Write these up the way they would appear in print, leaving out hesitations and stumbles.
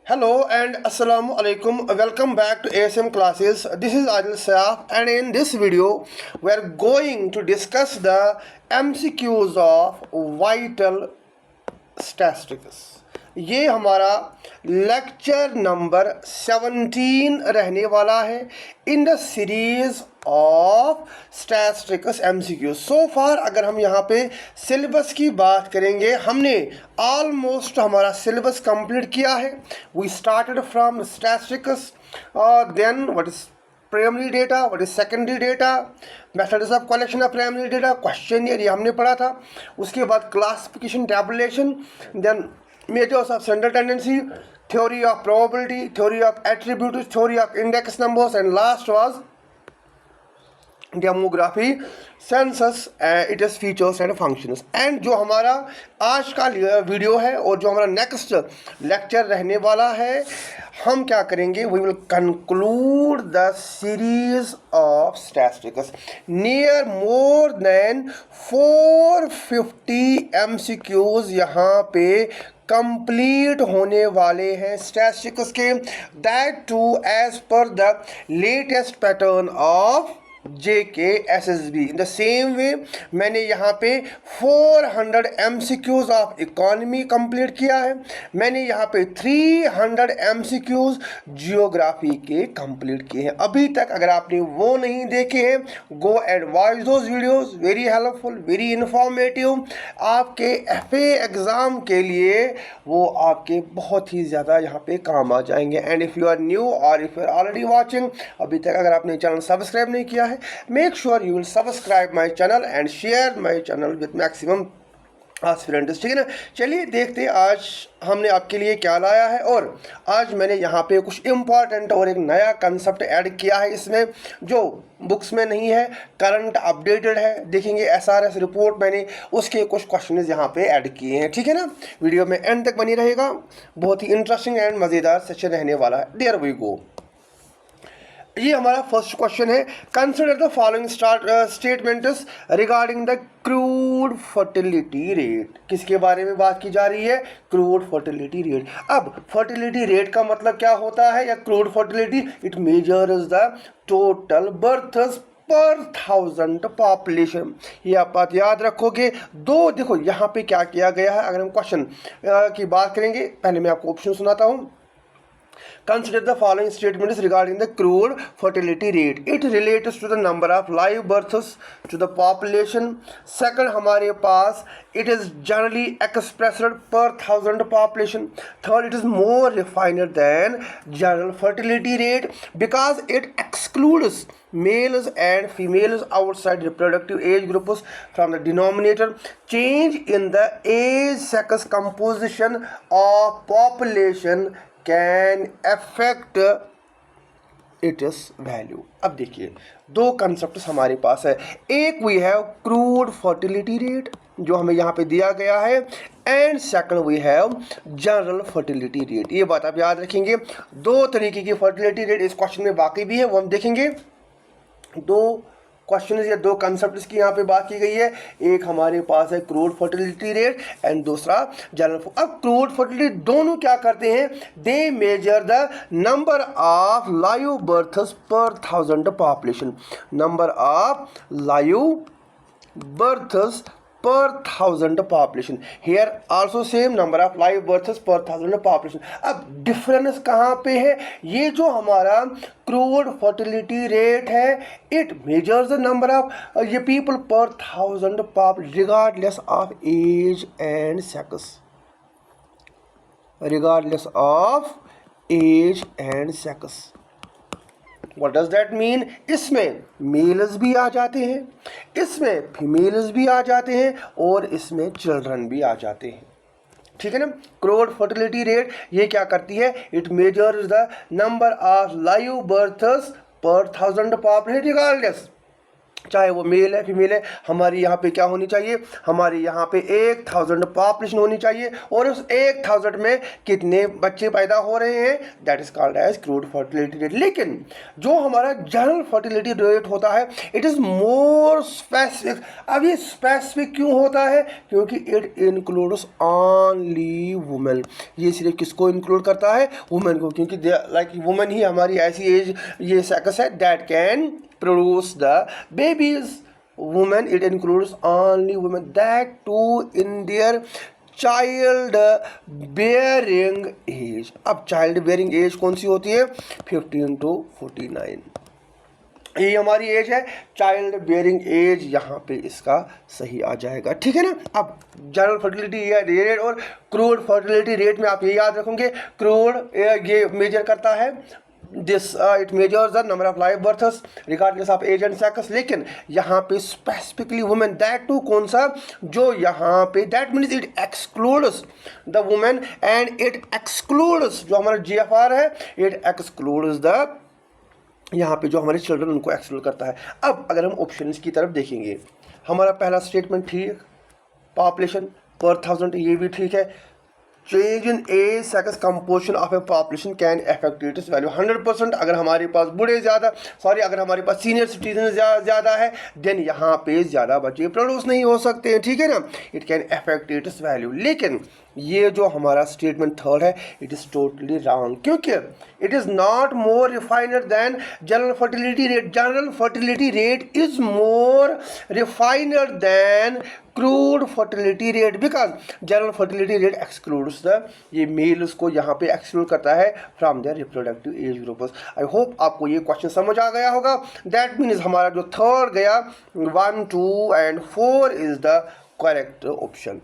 Hello and Assalamu alaikum. Welcome back to ASM classes. This is Adil Saif, and in this video we are going to discuss the MCQs of vital statistics. ये हमारा lecture number 17 रहने वाला है in the series of statistics MCQ. सो फार अगर हम यहाँ पे syllabus की बात करेंगे, हमने ऑलमोस्ट हमारा सिलेबस कंप्लीट किया है. We started from statistics, then what is primary data, what is secondary data, methods of collection of primary data, questionnaire ये हमने पढ़ा था. उसके बाद classification, tabulation, then measures of central tendency, theory of probability, theory of attributes, theory of index numbers, and last was demography, census, its features and functions. And जो हमारा आज का वीडियो है और जो हमारा नेक्स्ट लेक्चर रहने वाला है, हम क्या करेंगे, we will conclude the series of statistics. Near more than 450 MCQs यहाँ पे कंप्लीट होने वाले हैं स्टैटिस्टिक्स के, that too as per the latest pattern of JKSSB. In the same way मैंने यहाँ पे 400 MCQs ऑफ इकोनॉमी कंप्लीट किया है. मैंने यहाँ पे 300 MCQs जियोग्राफी के कंप्लीट किए हैं. अभी तक अगर आपने वो नहीं देखे हैं, go and watch those videos. Very helpful, very informative. आपके FA एग्ज़ाम के लिए वो आपके बहुत ही ज़्यादा यहाँ पे काम आ जाएंगे. And if you are new or if you are already watching, अभी तक अगर आपने चैनल सब्सक्राइब नहीं किया है, make sure you will subscribe my channel and share my channel with maximum aspirants. ठीक है ना. चलिए देखते हैं आज हमने आपके लिए क्या लाया है. और आज मैंने यहाँ पे कुछ इम्पॉर्टेंट और एक नया कंसेप्ट ऐड किया है इसमें, जो बुक्स में नहीं है, करंट अपडेटेड है. देखेंगे SRS रिपोर्ट, मैंने उसके कुछ क्वेश्चन यहाँ पे ऐड किए हैं. ठीक है ना. वीडियो में एंड तक बनी रहेगा, बहुत ही इंटरेस्टिंग एंड मज़ेदार सेशन रहने वाला है. There we go. ये हमारा फर्स्ट क्वेश्चन है. Consider the following statements regarding the crude fertility rate. किसके बारे में बात की जा रही है? Crude fertility rate. अब फर्टिलिटी रेट का मतलब क्या होता है, या crude fertility, it measures the total births per 1000 population. ये आप बात याद रखोगे. देखो यहाँ पे क्या किया गया है. अगर हम क्वेश्चन की बात करेंगे, पहले मैं आपको ऑप्शन सुनाता हूँ. Consider the following statements regarding the crude fertility rate. It relates to the number of live births to the population. Second, हमारे पास it is generally expressed per 1000 population. Third, it is more refined than general fertility rate because it excludes males and females outside reproductive age groups from the denominator. Change in the age sex composition of population can affect its value. अब देखिए दो concept हमारे पास है. एक we have crude fertility rate जो हमें यहाँ पे दिया गया है, and second we have general fertility rate. ये बात आप याद रखेंगे. दो तरीके की फर्टिलिटी रेट इस क्वेश्चन में बाकी भी है, वो हम देखेंगे. दो क्वेश्चन या दो कंसेप्ट की यहाँ पे बात की गई है. एक हमारे पास है क्रूड फर्टिलिटी रेट एंड दूसरा जनरल. अब क्रूड फर्टिलिटी दोनों क्या करते हैं? They measure the number of live births per 1000 population. Number of live births per 1000 population. Here also same number of live births per 1000 population. अब difference कहाँ पे है? ये जो हमारा क्रूड फर्टिलिटी रेट है, it measures the number of ये people per 1000 population regardless of age and sex. Regardless of age and sex. What does that mean? इसमें मेल्स भी आ जाते हैं, इसमें फीमेल्स भी आ जाते हैं, और इसमें चिल्ड्रन भी आ जाते हैं. ठीक है ना. क्रूड फर्टिलिटी रेट ये क्या करती है? It measures the number of live births per 1000 population regardless चाहे वो मेल है फीमेल है, हमारी यहाँ पे क्या होनी चाहिए, हमारी यहाँ पे 1000 पॉपुलेशन होनी चाहिए और उस 1000 में कितने बच्चे पैदा हो रहे हैं, that is called as crude fertility rate. लेकिन जो हमारा जनरल फर्टिलिटी रेट होता है इट इज़ मोर स्पेसिफिक। अब ये स्पेसिफिक क्यों होता है, क्योंकि इट इंक्लूड्स ओनली वुमेन। ये सिर्फ किसको इंक्लूड करता है, वुमेन को, क्योंकि लाइक वुमेन ही हमारी ऐसी एज ये सेक्स है that can produce the babies. Women, it includes only women, that too in their child bearing age. अब child bearing age कौन सी होती है, 15 to 49, ये हमारी एज है चाइल्ड बियरिंग एज, यहाँ पे इसका सही आ जाएगा, ठीक है ना। अब जनरल फर्टिलिटी रेट और क्रूड फर्टिलिटी रेट में आप ये याद रखेंगे, क्रूड ये मेजर करता है this it measures the number of live births regardless of age and sex. लेकिन यहाँ पे स्पेसिफिकली वुमेन, दैट टू कौन सा, जो यहाँ पे that means it excludes the women and it excludes जो हमारा GFR है, इट एक्सक्लूड्स द यहाँ पे जो हमारे चिल्ड्रन उनको एक्सक्लूड करता है। अब अगर हम ऑप्शंस की तरफ देखेंगे, हमारा पहला स्टेटमेंट ठीक, पॉपुलेशन पर 1000 ये भी ठीक है। Change in age sex composition of a population can affect its value 100%। अगर हमारे पास बूढ़े ज़्यादा अगर हमारे पास सीनियर सिटीजन ज़्यादा है देन यहाँ पे ज़्यादा बच्चे प्रोड्यूस नहीं हो सकते हैं, ठीक है ना, it can affect its value. लेकिन ये जो हमारा स्टेटमेंट थर्ड है इट इज़ टोटली रॉन्ग, क्योंकि it is not more refined than general fertility rate. General fertility rate is more refined than crude fertility rate, because general fertility rate excludes the, ये males को यहाँ पे exclude करता है from their reproductive age groups. I hope आपको ये question समझ आ गया होगा। दैट मीन्स हमारा जो थर्ड गया 1, 2 and 4 is the correct option,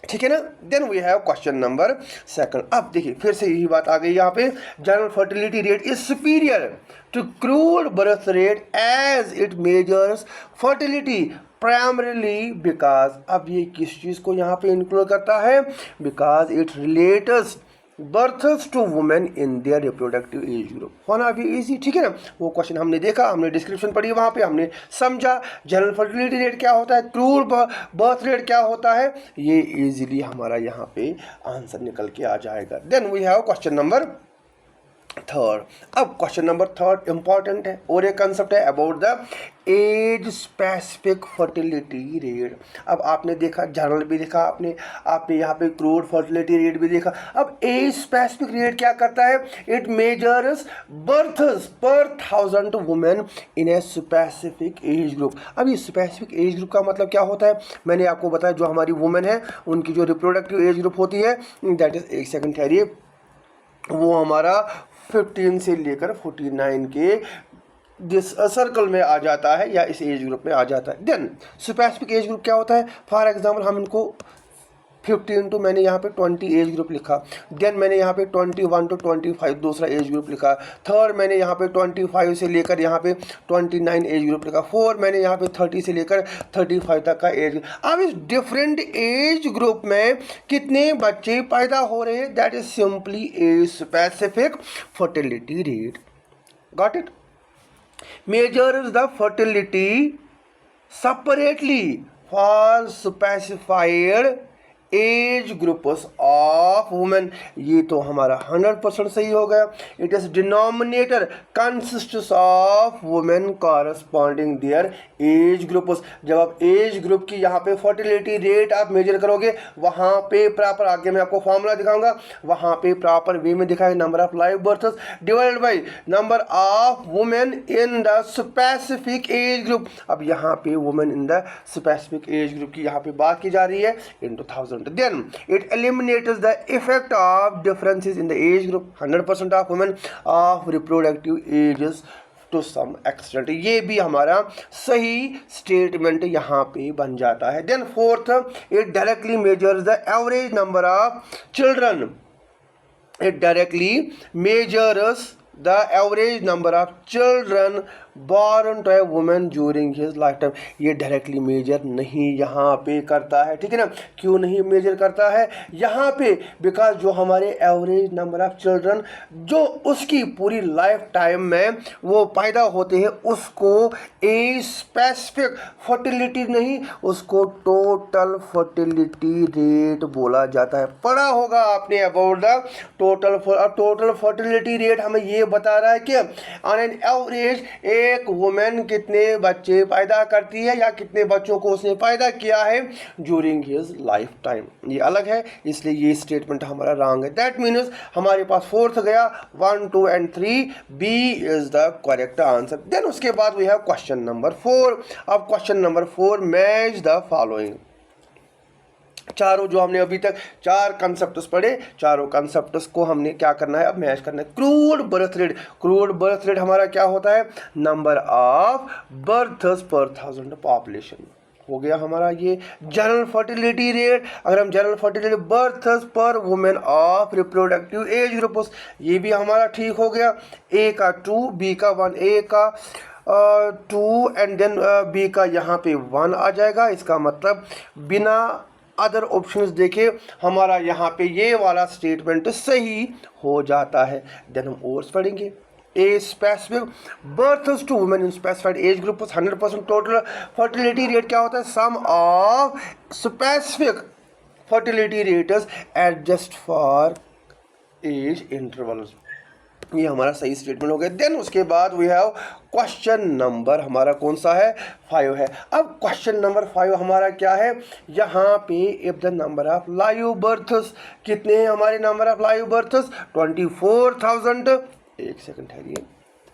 ठीक है ना। Then we have question number 2। अब देखिए फिर से यही बात आ गई यहाँ पे, general fertility rate is superior to crude birth rate as it measures fertility primarily because, अब ये किस चीज़ को यहाँ पे इंक्लूड करता है, because it relates births to women in their reproductive age group. होना भी इजी, ठीक है ना। वो क्वेश्चन हमने देखा, हमने डिस्क्रिप्शन पढ़ी, वहाँ पे हमने समझा जनरल फर्टिलिटी रेट क्या होता है, क्रूड बर्थ रेट क्या होता है, ये इजीली हमारा यहाँ पे आंसर निकल के आ जाएगा। Then we have question number 3। अब क्वेश्चन नंबर 3 इंपॉर्टेंट है और एक कंसेप्ट है about the age specific fertility rate. अब आपने देखा जनरल भी देखा, आपने यहाँ पे क्रूड फर्टिलिटी रेट भी देखा। अब एज स्पेसिफिक रेट क्या करता है, it measures births per 1000 women in a specific age group. अब ये स्पेसिफिक एज ग्रुप का मतलब क्या होता है, मैंने आपको बताया जो हमारी वुमेन है उनकी जो रिप्रोडक्टिव एज ग्रुप होती है दैट इज, एक सेकंड ठहरिए, वो हमारा 15 से लेकर 49 के जिस सर्कल में आ जाता है या इस एज ग्रुप में आ जाता है। देन स्पेसिफिक एज ग्रुप क्या होता है, फॉर एग्जांपल हम इनको 15 टू मैंने यहाँ पे 20 एज ग्रुप लिखा, देन मैंने यहाँ पे 21 टू 25 दूसरा एज ग्रुप लिखा, थर्ड मैंने यहाँ पे 25 से लेकर यहाँ पे 29 एज ग्रुप लिखा, 4 मैंने यहाँ पे 30 से लेकर 35 तक का एज। अब इस डिफरेंट एज ग्रुप में कितने बच्चे पैदा हो रहे हैं, that is simply age specific fertility rate. Got it. Measures the fertility separately for specified age groups of women. ये तो हमारा 100% सही हो गया। It is denominator consists of women corresponding their age groups. जब आप एज ग्रुप की यहाँ पे फर्टिलिटी रेट आप मेजर करोगे, वहाँ पे प्रॉपर, आगे मैं आपको फॉर्मूला दिखाऊंगा, वहाँ पे प्रॉपर वे में दिखाएगा number of live births divided by number of women in the specific age group. अब यहाँ पे women in the specific age group की यहाँ पे बात की जा रही है into 1000। Then it eliminates the effect of differences in the age group 100% of women of reproductive ages to some extent। ये भी हमारा सही स्टेटमेंट यहाँ पे बन जाता है। Then fourth, it directly measures the average number of children। It directly measures the average number of children born to a woman during his lifetime, ये डायरेक्टली मेजर नहीं यहाँ पे करता है, ठीक है ना। क्यों नहीं मेजर करता है यहाँ पे? बिकॉज जो हमारे एवरेज नंबर ऑफ चिल्ड्रन जो उसकी पूरी लाइफ टाइम में वो पैदा होते हैं उसको ए स्पेसिफिक फर्टिलिटी नहीं, उसको टोटल फर्टिलिटी रेट बोला जाता है। पढ़ा होगा आपने about the total fertility rate हमें ये बता रहा है कि ऑन एन एवरेज एक वुमेन कितने बच्चे पैदा करती है या कितने बच्चों को उसने पैदा किया है ड्यूरिंग हिज लाइफ टाइम। ये अलग है, इसलिए ये स्टेटमेंट हमारा रॉन्ग है। दैट मीन्स हमारे पास फोर्थ गया 1, 2 and 3, B is the correct answer. Then उसके बाद वी हैव क्वेश्चन नंबर 4। अब question number 4, match the following. चारों जो हमने अभी तक 4 कंसेप्ट्स पढ़े, चारों कंसेप्ट्स को हमने क्या करना है, अब मैच करना है। Crude birth rate, crude birth rate हमारा क्या होता है? Number of births per 1000 population हो गया हमारा ये। जनरल फर्टिलिटी रेट, अगर हम जनरल फर्टिलिटी बर्थ्स पर women of reproductive age groups, ये भी हमारा ठीक हो गया। ए का 2, बी का 1, ए का 2 एंड देन बी का यहाँ पे 1 आ जाएगा। इसका मतलब बिना अदर ऑप्शंस देखे हमारा यहाँ पे ये वाला स्टेटमेंट सही हो जाता है। देन हम और पढ़ेंगे। A specific births to women in specified age group 100% total fertility rate क्या होता है? Sum of specific fertility rates adjust for age intervals. ये हमारा सही स्टेटमेंट हो गया। देन उसके बाद वी हैव क्वेश्चन नंबर हमारा कौन सा है? 5 है। अब क्वेश्चन नंबर 5 हमारा क्या है? यहाँ पे if the number of live births, कितने हैं हमारे नंबर ऑफ लाइव बर्थ्स? 24,000। एक सेकंड ठहरिए,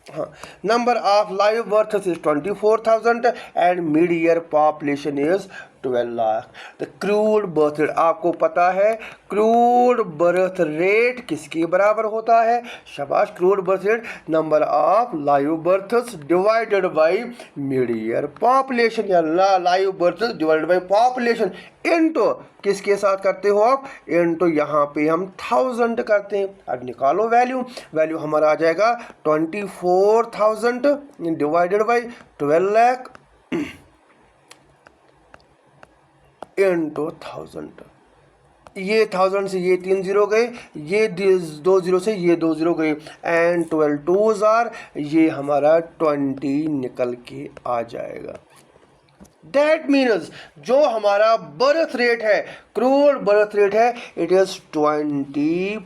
हाँ, number of live births is 24,000 and mid year population is 12 lakh. The crude birth rate, आपको पता है क्रूड बर्थ रेट किसके बराबर होता है? शाबाश, crude birth rate number of live births divided by mid year population, या live births divided by population into किसके साथ करते हो आप? इनटू यहाँ पे हम 1000 करते हैं। अब निकालो वैल्यू हमारा आ जाएगा 24,000 डिवाइडेड बाय 12 लाख इनटू 1000। ये 1000 से ये 3 0 गए, ये 2 0 से ये 2 0 गए एंड 12 2s आर, ये हमारा 20 निकल के आ जाएगा। दैट मीन्स जो हमारा बर्थ रेट है, क्रूड बर्थ रेट है, इट इज 20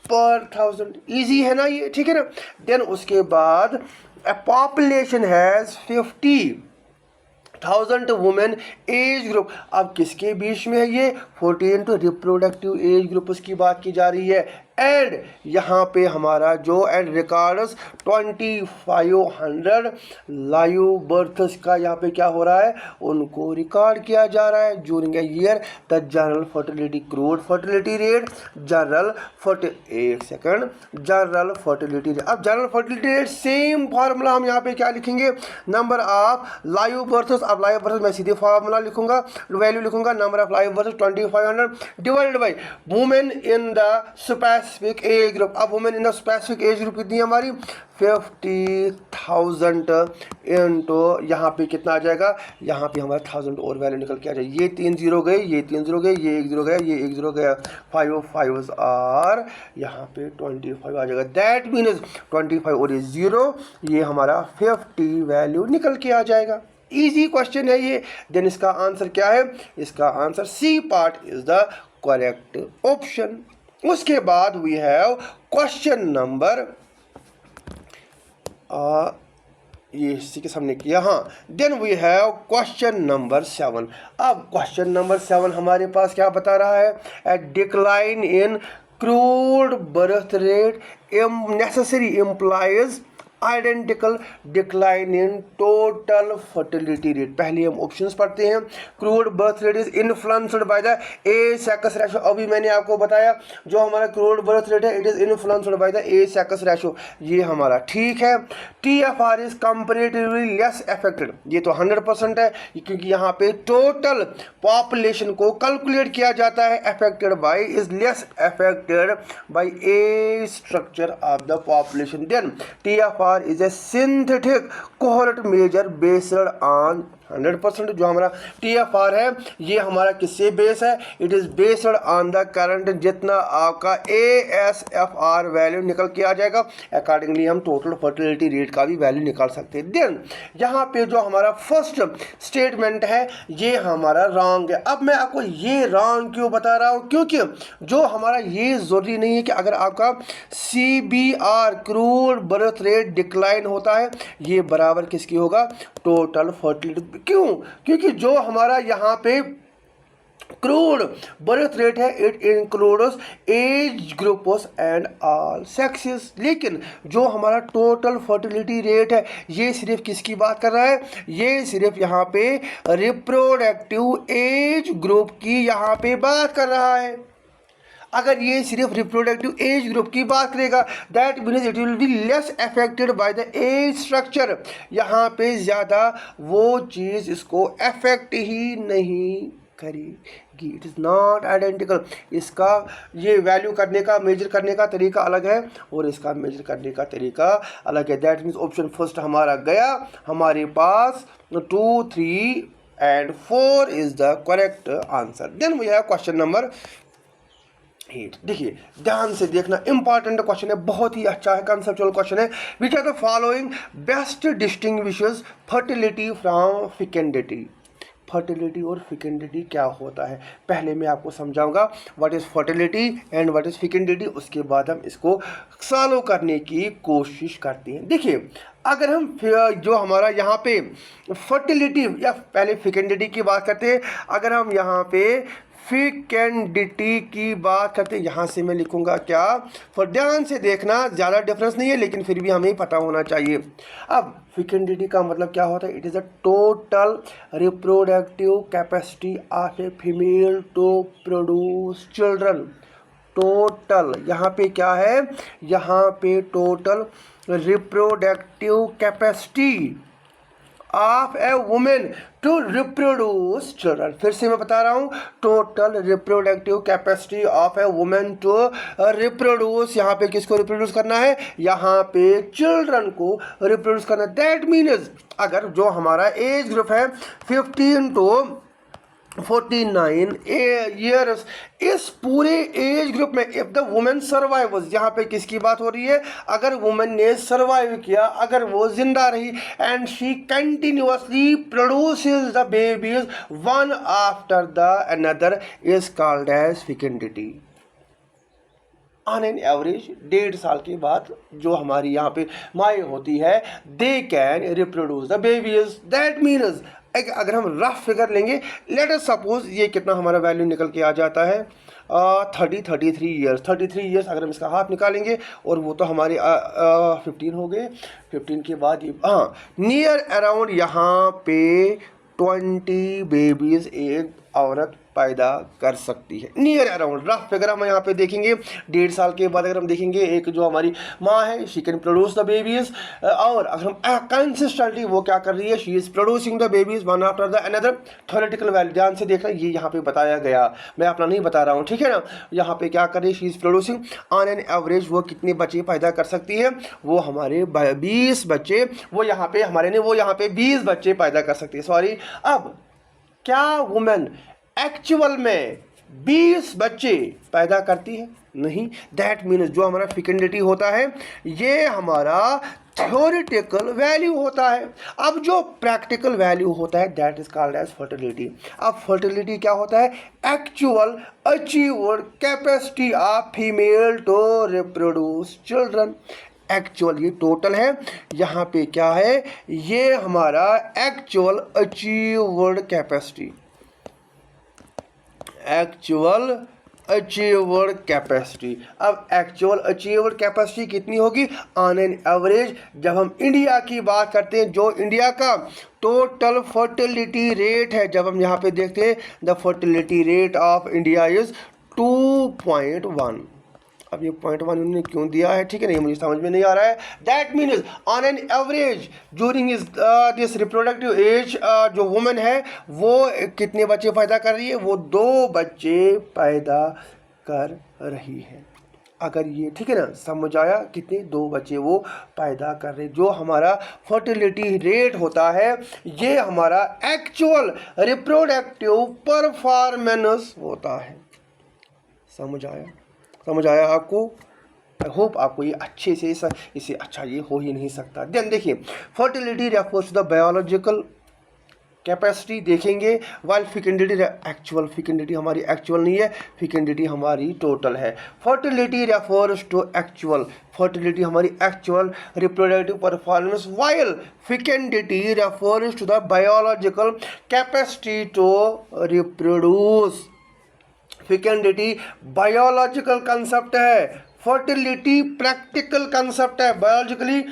पर 1000। इजी है ना ये, ठीक है ना। देन उसके बाद a population has 50,000 women as group. अब किसके बीच में है ये? 14 टू रिप्रोडक्टिव एज ग्रुप की बात की जा रही है। एंड यहाँ पे हमारा जो एंड रिकॉर्ड्स 2500 लाइव बर्थ्स का यहाँ पे क्या हो रहा है? उनको रिकॉर्ड किया जा रहा है during a year. The general fertility crude fertility rate, general fertility rate. अब general fertility rate same formula हम यहाँ पे क्या लिखेंगे? Number of live births. अब लाइव बर्थ्स मैं सीधे फार्मूला लिखूंगा, वैल्यू लिखूंगा, number of live births 2500 divided by women in the specific age group. अब women in the specific age group कितनी है हमारी? 50,000 इनटू यहाँ पे कितना आ जाएगा? यहाँ पे हमारा 1000 और वैल्यू निकल के आ जाएगी। ये 3 0 गए, ये 3 0 गए, ये 1 0 गया, ये 1 0 गया, 5 5s आर, यहाँ पे 25 आ जाएगा। दैट मीन्स 25 और 0, ये हमारा 50 वैल्यू निकल के आ जाएगा। इजी क्वेश्चन है ये। देन इसका आंसर क्या है? इसका answer C part is the correct option. उसके बाद वी हैव क्वेश्चन नंबर, ये इसी के सामने किया, हाँ। Then we have question number 7। अब क्वेश्चन नंबर 7 हमारे पास क्या बता रहा है? ए decline in crude birth rate necessary implies identical decline in total fertility rate. पहले हम ऑप्शंस पढ़ते हैं। Crude birth rate is influenced by the A sex ratio. अभी मैंने आपको बताया जो हमारा क्रूड बर्थ रेट है, it is influenced by the A sex ratio, ये हमारा ठीक है। TFR is comparatively less affected, ये तो 100% है, क्योंकि यहाँ पे टोटल पॉपुलेशन को कैलकुलेट किया जाता है। Affected by is less affected by a structure of the population. Then TFR TFR is a synthetic cohort measure based on 100%। जो हमारा TFR है ये हमारा किससे बेस है? It is based on the current. जितना आपका ASFR वैल्यू निकल के आ जाएगा, अकॉर्डिंगली हम टोटल फर्टिलिटी रेट का भी वैल्यू निकाल सकते हैं। देन यहाँ पे जो हमारा फर्स्ट स्टेटमेंट है ये हमारा रॉन्ग है। अब मैं आपको ये रॉन्ग क्यों बता रहा हूँ? क्योंकि जो हमारा ये ज़रूरी नहीं है कि अगर आपका CBR crude birth rate decline होता है ये बराबर किसकी होगा? Total fertility. क्यों? क्योंकि जो हमारा यहाँ पे क्रूड बर्थ रेट है it includes age groups and all sexes. लेकिन जो हमारा टोटल फर्टिलिटी रेट है ये सिर्फ किसकी बात कर रहा है? ये सिर्फ यहाँ पे रिप्रोडक्टिव एज ग्रुप की यहाँ पे बात कर रहा है। अगर ये सिर्फ रिप्रोडक्टिव एज ग्रुप की बात करेगा that means it will be less affected by the age structure. यहाँ पे ज़्यादा वो चीज़ इसको अफेक्ट ही नहीं करेगी। It is not identical. इसका ये वैल्यू करने का मेजर करने का तरीका अलग है और इसका मेजर करने का तरीका अलग है। दैट मीन्स ऑप्शन फर्स्ट हमारा गया। हमारे पास 2, 3 and 4 is the correct answer. Then we have question number 8। देखिए ध्यान से देखना, इंपॉर्टेंट क्वेश्चन है, बहुत ही अच्छा है, कंसेप्चुअल क्वेश्चन है। Which are the following best distinguishes fertility from fecundity. Fertility और फिकेंडिटी क्या होता है पहले मैं आपको समझाऊंगा what is fertility and what is fecundity. उसके बाद हम इसको सॉल्व करने की कोशिश करते हैं। देखिए अगर हम जो हमारा यहाँ पे फर्टिलिटी या पहले फिकेंडिटी की बात करते हैं, अगर हम यहाँ पे फिकेंडिटी की बात करते हैं, यहाँ से मैं लिखूंगा क्या? फॉर ध्यान से देखना, ज़्यादा डिफरेंस नहीं है लेकिन फिर भी हमें पता होना चाहिए। अब फिकेंडिटी का मतलब क्या होता है? It is a total reproductive capacity of a female to produce children. Total यहाँ पे क्या है? यहाँ पे total reproductive capacity of a women to reproduce children. फिर से मैं बता रहा हूँ, total reproductive capacity of a women to reproduce. यहाँ पे किसको रिप्रोड्यूस करना है? यहाँ पे चिल्ड्रन को रिप्रोड्यूस करना। दैट मीन्स अगर जो हमारा एज ग्रुप है 15 to 49 ईयर्स, इस पूरे एज ग्रुप में इफ द वुमेन सर्वाइवर्स, यहाँ पे किसकी बात हो रही है? अगर वुमेन ने सर्वाइव किया, अगर वो जिंदा रही and she continuously produces the babies one after the another is called as fecundity. On an average 1.5 साल के बाद जो हमारी यहाँ पे माएँ होती है they can reproduce the babies. That means अगर हम रफ फिगर लेंगे, लेट अस सपोज ये कितना हमारा वैल्यू निकल के आ जाता है 33 ईयर्स। 33 ईयर्स अगर हम इसका हाफ निकालेंगे और वो तो हमारे 15 हो गए। 15 के बाद ये नियर अराउंड यहाँ पे 20 बेबीज एक औरत पैदा कर सकती है। नियर अराउंड रफ फिगर हम यहाँ पे देखेंगे 1.5 साल के बाद अगर हम देखेंगे एक जो हमारी माँ है she can produce the babies, और अगर हम कंसिस्टेंटली वो क्या कर रही है, she is producing the babies one after the another. Theoretical value ध्यान से देखना, ये यहाँ पे बताया गया, मैं अपना नहीं बता रहा हूँ, ठीक है ना। यहाँ पे क्या कर रही है, she is producing on an average वो कितने बच्चे पैदा कर सकती है? वो हमारे 20 बच्चे, वो यहाँ पे हमारे ने वो यहाँ पे 20 बच्चे पैदा कर सकती है, सॉरी। अब क्या वुमेन एक्चुअल में 20 बच्चे पैदा करती है? नहीं। दैट मीन्स जो हमारा फिकेंडिटी होता है ये हमारा थ्योरेटिकल वैल्यू होता है। अब जो प्रैक्टिकल वैल्यू होता है that is called as fertility. अब फर्टिलिटी क्या होता है? Actual achieved capacity of female to reproduce children. Actual ये टोटल है, यहाँ पे क्या है? ये हमारा actual achieved capacity, actual achieved capacity. अब एक्चुअल अचीव्ड कैपेसिटी कितनी होगी ऑन एन एवरेज? जब हम इंडिया की बात करते हैं, जो इंडिया का टोटल फर्टिलिटी रेट है, जब हम यहाँ पे देखते हैं the fertility rate of India is 2.1। अब ये 0.1 उन्होंने क्यों दिया है, ठीक है, नहीं मुझे समझ में नहीं आ रहा है। That means on an average during is this reproductive age जो वुमेन है वो कितने बच्चे पैदा कर रही है? वो 2 बच्चे पैदा कर रही है। अगर ये ठीक है ना, समझ आया, कितने 2 बच्चे वो पैदा कर रहे। जो हमारा फर्टिलिटी रेट होता है ये हमारा एक्चुअल रिप्रोडक्टिव परफॉर्मेंस होता है। समझ आया, समझ आया आपको? आई होप आपको ये अच्छे से इसे अच्छा ये हो ही नहीं सकता। देन देखिए, fertility refers to the biological capacity देखेंगे, वाइल फिकेंडिटी एक्चुअल, फिकेंडिटी हमारी एक्चुअल नहीं है, फिकेंडिटी हमारी टोटल है। Fertility refers to actual, fertility हमारी actual reproductive performance, while fecundity refers to the biological capacity to reproduce. Fecundity biological concept है, fertility practical concept है। Biologically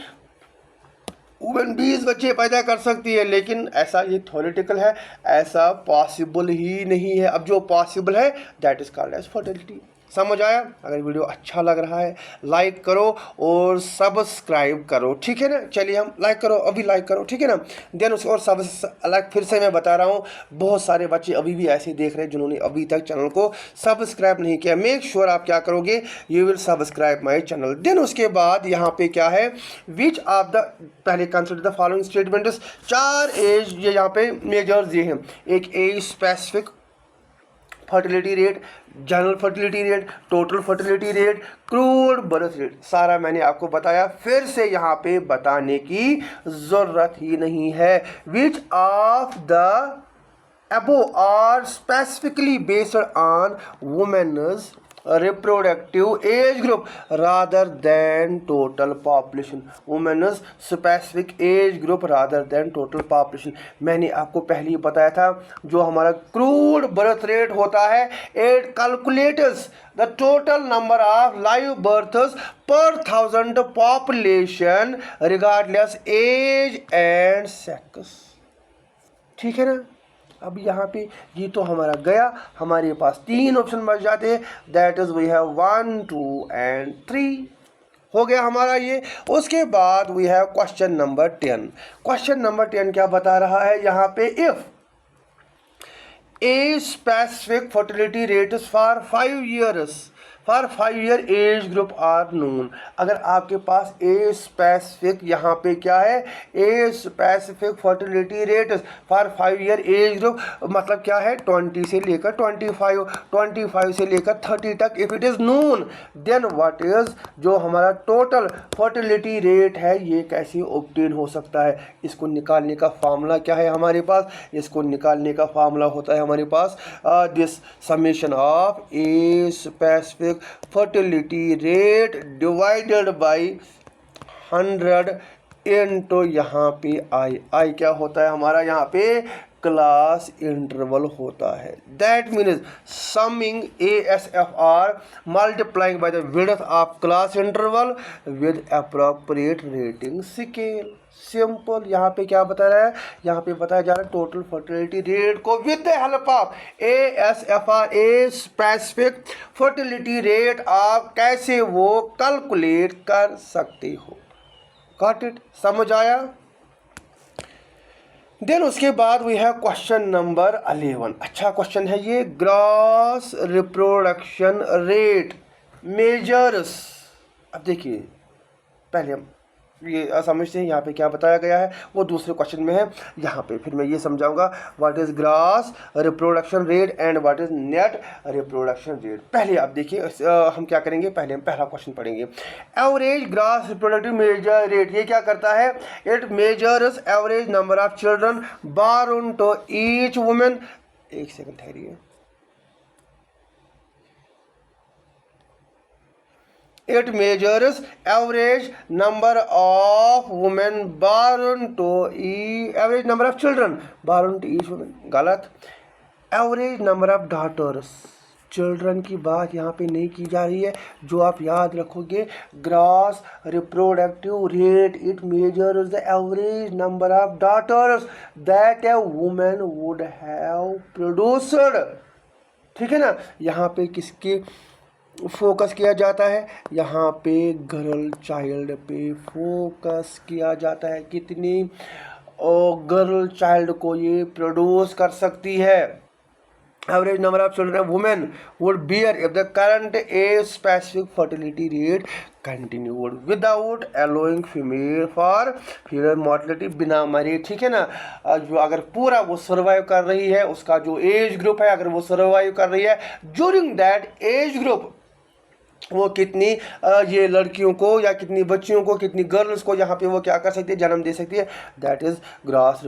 women 20 बच्चे पैदा कर सकती है, लेकिन ऐसा ये थ्योरेटिकल है, ऐसा पॉसिबल ही नहीं है। अब जो पॉसिबल है that is called as fertility. समझ आया? अगर वीडियो अच्छा लग रहा है लाइक करो और सब्सक्राइब करो, ठीक है ना। चलिए हम लाइक करो, अभी लाइक करो, ठीक है ना। देन उसके और लाइक फिर से मैं बता रहा हूँ, बहुत सारे बच्चे अभी भी ऐसे देख रहे हैं जिन्होंने अभी तक चैनल को सब्सक्राइब नहीं किया। मेक श्योर आप क्या करोगे, you will subscribe my channel. Then उसके बाद यहाँ पे क्या है, विच ऑफ द, पहले consider the following statement, 4 as ये यहाँ पे मेजर्स ये हैं। एक age specific fertility rate, general fertility rate, total fertility rate, crude birth rate, सारा मैंने आपको बताया, फिर से यहाँ पे बताने की ज़रूरत ही नहीं है। Which of the above are specifically based on women's reproductive age group rather than total population, women's specific age group rather than total population। मैंने आपको पहले ही बताया था, जो हमारा क्रूड बर्थ रेट होता है, it calculates the total number of live births per 1000 population regardless age and sex, ठीक है ना। अब यहाँ पे ये तो हमारा गया, हमारे पास 3 ऑप्शन बच जाते हैं, that is we have 1 2 and 3, हो गया हमारा ये। उसके बाद we have question number 10। Question number 10 क्या बता रहा है यहाँ पे, if a specific fertility rate for 5 years, for 5 year age group are known. अगर आपके पास ए स्पेसिफिक यहाँ पे क्या है, a specific fertility rate for 5 year age group, मतलब क्या है, 20 से लेकर 25, 25 से लेकर 30 तक। If it is known then what is, जो हमारा टोटल फर्टिलिटी रेट है ये कैसे ऑब्टेन हो सकता है। इसको निकालने का फार्मूला क्या है हमारे पास, इसको निकालने का फार्मूला होता है हमारे पास this summation of a specific fertility rate divided by 100 into यहाँ पे आई क्या होता है हमारा, यहाँ पे क्लास इंटरवल होता है। That means summing ASFR multiplying by the width of class interval with appropriate rating scale. Simple, यहाँ पे क्या बता रहा है, यहाँ पे बताया जा रहा है टोटल फर्टिलिटी रेट को with the help of ASFR, A specific fertility rate, आप कैसे वो कैलकुलेट कर सकते हो। गॉट इट, समझ आया? देन उसके बाद वी हैव क्वेश्चन नंबर 11। अच्छा क्वेश्चन है ये, ग्रॉस रिप्रोडक्शन रेट मेजर्स। अब देखिए पहले हम ये समझते हैं यहाँ पे क्या बताया गया है, वो दूसरे क्वेश्चन में है। यहाँ पे फिर मैं ये समझाऊंगा what is gross reproduction rate and what is net reproduction rate. पहले आप देखिए हम क्या करेंगे, पहले हम पहला क्वेश्चन पढ़ेंगे। Average gross reproductive measure rate, ये क्या करता है, it measures average number of children born to each women. एक सेकंड ठहरिए, it measures average number of women born to average number of children born to each woman। गलत, average number of daughters, children की बात यहाँ पे नहीं की जा रही है। जो आप याद रखोगे, gross reproductive rate it measures the average number of daughters that a woman would have produced, ठीक है ना। यहाँ पे किसकी फोकस किया जाता है, यहाँ पे गर्ल चाइल्ड पे फोकस किया जाता है, कितनी गर्ल चाइल्ड को ये प्रोड्यूस कर सकती है। average number of children a woman would bear if the current age specific fertility rate continued without allowing female for female mortality बिना मरे, ठीक है ना। जो अगर पूरा वो सर्वाइव कर रही है, उसका जो एज ग्रुप है अगर वो सर्वाइव कर रही है ड्यूरिंग दैट एज ग्रुप, वो कितनी ये लड़कियों को या कितनी बच्चियों को, कितनी गर्ल्स को यहाँ पे वो क्या कर सकती है, जन्म दे सकती है। That is gross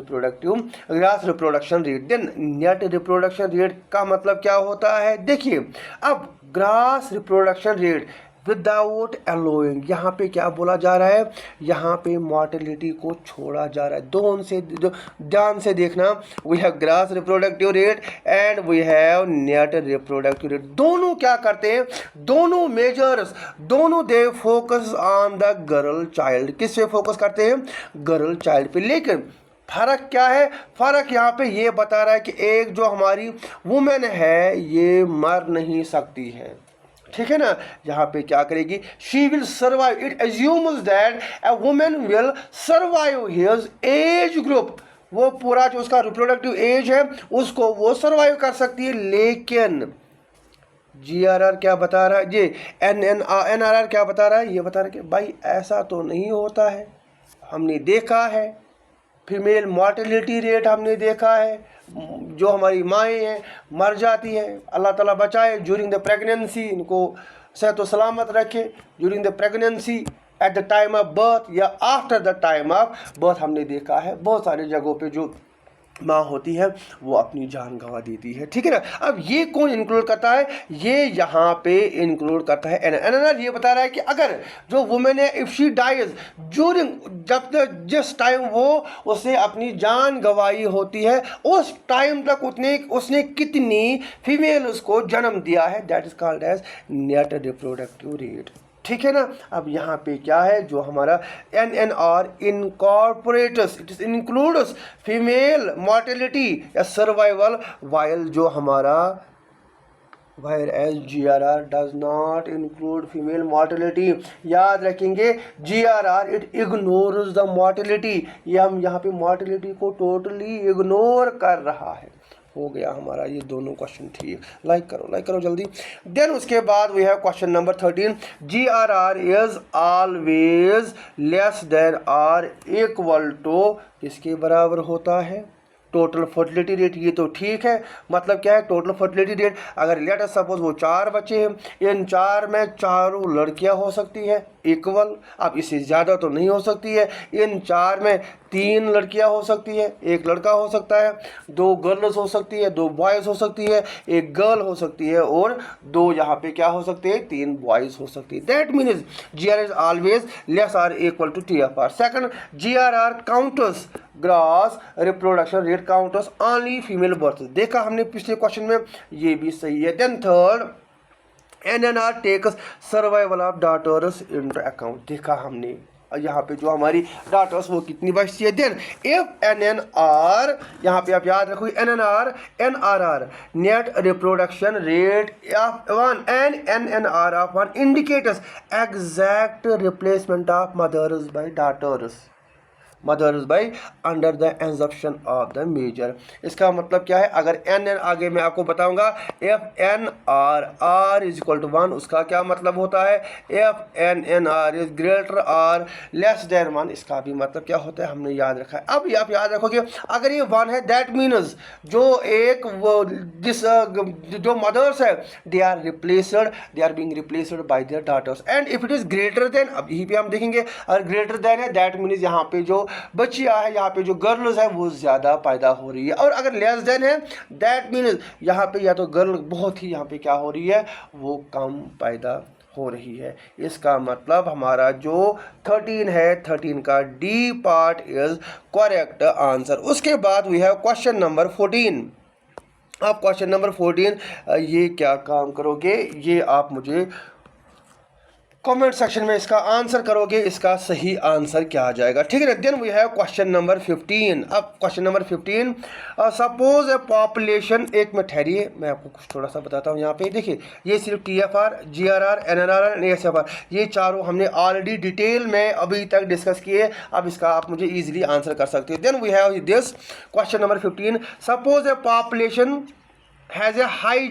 reproduction rate. Then net reproduction rate का मतलब क्या होता है, देखिए अब gross reproduction rate without allowing, यहाँ पे क्या बोला जा रहा है, यहाँ पे मॉर्टेलिटी को छोड़ा जा रहा है। दोनों से ध्यान से देखना, we have gross reproductive rate and we have net reproductive rate. दोनों क्या करते हैं, दोनों मेजर्स, दोनों they focus on the girl child. किस पे फोकस करते हैं, गर्ल चाइल्ड पे। लेकिन फर्क क्या है, फर्क यहाँ पे ये बता रहा है कि एक जो हमारी वुमेन है ये मर नहीं सकती है, ठीक है ना। यहाँ पे क्या करेगी, she will survive, it assumes that a women will survive his age group, वो पूरा जो उसका रिप्रोडक्टिव एज है उसको वो सर्वाइव कर सकती है। लेकिन जीआरआर क्या बता रहा है, ये एनआरआर क्या बता रहा है, ये बता रहा है कि भाई ऐसा तो नहीं होता है, हमने देखा है फीमेल मॉर्टेलिटी रेट हमने देखा है, जो हमारी माएँ हैं मर जाती हैं, अल्लाह ताला बचाए ड्यूरिंग द प्रेगनेंसी, इनको सेहत सलामत रखे during the pregnancy, at the time of birth या after the time of birth. हमने देखा है बहुत सारी जगहों पे जो माँ होती है वो अपनी जान गंवा देती है, ठीक है ना। अब ये कौन इंक्लूड करता है, ये यहाँ पे इंक्लूड करता है एनआरआर। ये बता रहा है कि अगर जो वुमेन है इफ शी डाइज ड्यूरिंग, जब जिस टाइम वो उसने अपनी जान गंवाई होती है उस टाइम तक उसने कितनी फीमेल उसको जन्म दिया है, that is called as net reproductive rate, ठीक है ना। अब यहाँ पे क्या है, जो हमारा NNR incorporates, it includes female mortality या सर्वाइवल, वाइल जो हमारा whereas GRR does not include female mortality. याद रखेंगे GRR it ignores the mortality, ये हम यहाँ पे मॉर्टेलिटी को टोटली इग्नोर कर रहा है। हो गया हमारा ये दोनों क्वेश्चन ठीक। लाइक करो जल्दी। देन उसके बाद we have question number 13, GRR is always less than or equal to, किसके बराबर होता है, टोटल फर्टिलिटी रेट। ये तो ठीक है, मतलब क्या है टोटल फर्टिलिटी रेट, अगर लेट अस सपोज वो 4 बच्चे हैं, इन 4 में चारों लड़कियां हो सकती है इक्वल, अब इससे ज़्यादा तो नहीं हो सकती है, इन 4 में 3 लड़कियां हो सकती है, 1 लड़का हो सकता है, 2 गर्ल्स हो सकती है, 2 बॉयज़ हो सकती है, 1 गर्ल हो सकती है और 2 यहाँ पे क्या हो सकते हैं, 3 बॉयज़ हो सकती है। That means GR is always less or equal to TFR. Second, GRR counters gross reproduction rate counters only female birth. देखा हमने पिछले क्वेश्चन में, ये भी सही है। Then third, NNR takes survival of daughters into account. देखा हमने यहाँ पे जो हमारी डॉटर्स वो कितनी बचती है। देन इफ एनएनआर, यहाँ पे आप याद रखोगे NRR net reproduction rate of 1 and NNR of 1 indicators exact replacement of mothers by daughters, mothers by under the assumption of the major. इसका मतलब क्या है, अगर एन एन आगे मैं आपको बताऊंगा, F N R is equal to 1, उसका क्या मतलब होता है, F N N R is greater or less than 1, इसका भी मतलब क्या होता है हमने याद रखा है। अब आप याद रखोगे अगर ये 1 है दैट मीन्स जो एक वो जिस जो मदर्स है they are replaced, they are being replaced by their daughters. And if it is greater than, अब यहीं पे हम देखेंगे अगर ग्रेटर देन है दैट मीन्स यहाँ पे जो बच्चियां है, यहाँ पे जो गर्ल्स है वो ज़्यादा पैदा हो रही है, और अगर लेस देन है दैट मीन्स यहाँ पे या तो गर्ल बहुत ही यहाँ पे क्या हो रही है, वो कम पैदा हो रही है। इसका मतलब हमारा जो 13 है, 13 का D part is correct answer. उसके बाद वी हैव क्वेश्चन नंबर 14। आप क्वेश्चन नंबर 14 ये क्या काम करोगे, ये आप मुझे कमेंट सेक्शन में इसका आंसर करोगे, इसका सही आंसर क्या आ जाएगा, ठीक है ना। Then we have question number 15। अब question number 15, suppose a population, एक मिनट ठहरिए मैं आपको कुछ थोड़ा सा बताता हूँ। यहाँ पे देखिए ये सिर्फ टीएफआर, जीआरआर, एनआरआर एंड एएसएफआर, ये चारों हमने ऑलरेडी डिटेल में अभी तक डिस्कस किए। अब इसका आप मुझे ईजिली आंसर कर सकते हो। Then we have this question number 15, suppose a population has a high